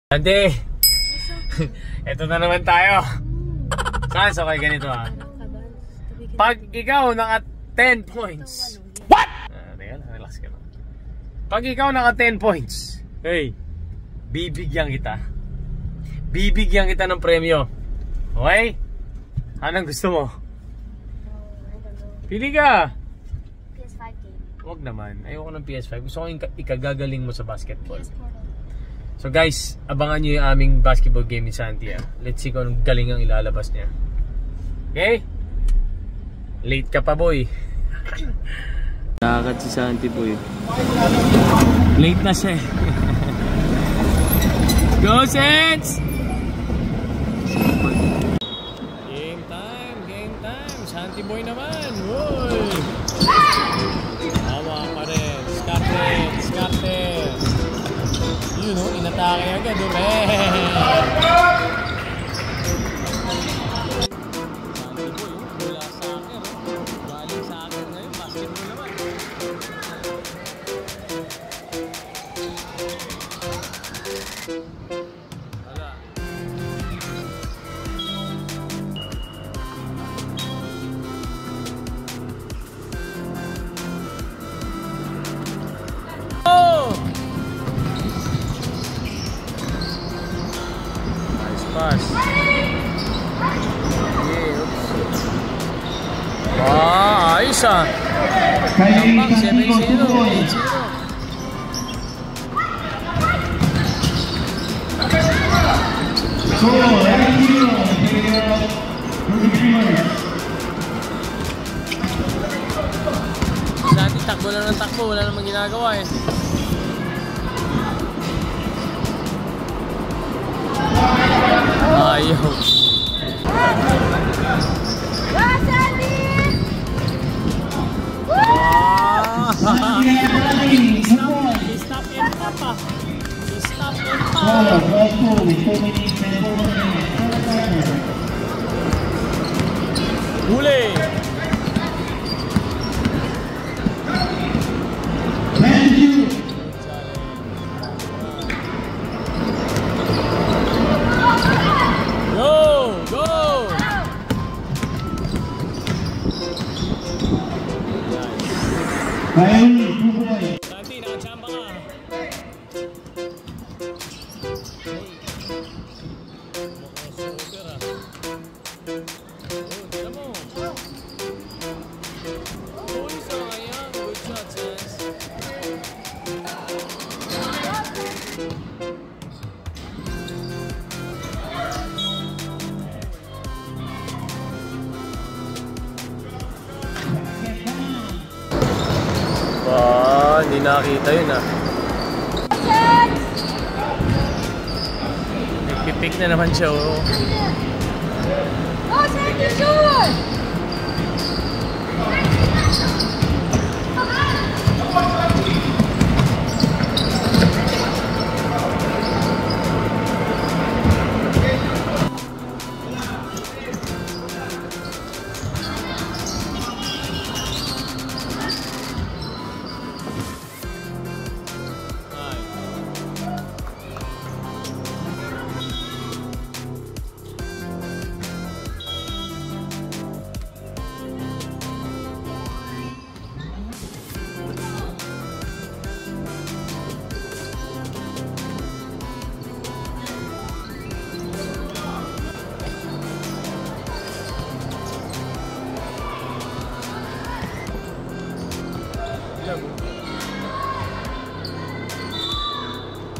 Ante, eto na naman tayo. Saan? So kay ganito ha. Pag ikaw naka 10 points. What? Relax ka lang. Pag ikaw naka 10 points, hey, bibigyan kita. Bibigyan kita ng premyo. Okay? Anong gusto mo? Pili ka. PS5 game. Huwag naman. Ayoko ng PS5. Gusto ko ikagagaling mo sa basketball. So guys, abangan nyo yung aming basketball game ni Santi. Let's see kung anong galing ang ilalabas niya. Okay? Late ka pa, boy. Nakakad si Santi, boy. Late na siya eh. Go, Sens! Game time, game time. Santi boy naman. Woy! Hawa pa rin. Scarlet, Scarlet. Yun o, inatake agad o. Santi boy, wala sa akin. Galing sa akin ngayon, basketball naman. Wala. Oh! Pass. Yeah, oops. Wow, ayos ah. Tampak, 7-0, 8-0. Santi takbo lang ng takbo, wala namang ginagawa eh. Ayaw. Wow, Sandy! Stop and pop ah. Stop and pop. Huli. Santi, nakachamba ka. Mukhang super ah. Oh, tira mo. Uy, sayang. Good shot, Sans. Hindi nakakita yun ah. Nagpipik na naman siya oh. Oh, Sandy, shoot!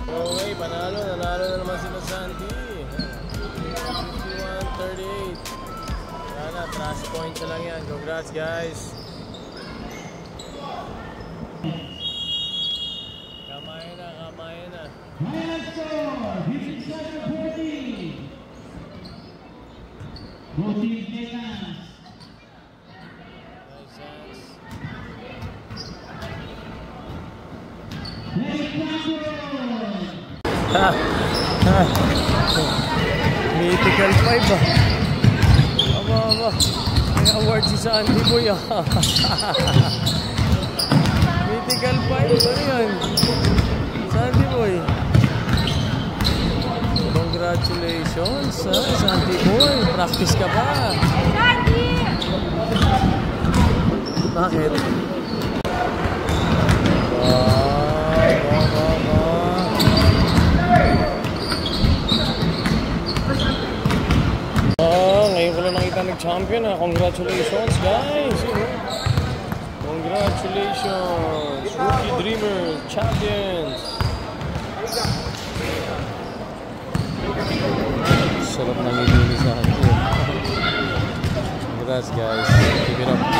Okay, nanalo na naman sila Santi. 51-38. Sana, trash points na lang yan. Congrats guys. Kamay na, kamay na. Mythical 5 ah. Aba. May award si Santi boy ah. Mythical 5. Ano yan? Santi boy. Congratulations, Sandy boy. Practice ka pa. Bakit? Ngayon ko lang nakita nag-champion. Congratulations, guys. Congratulations, Rookie Dreamers, champions. Sarap ng ilili sa akin. Congrats, guys. Keep it up.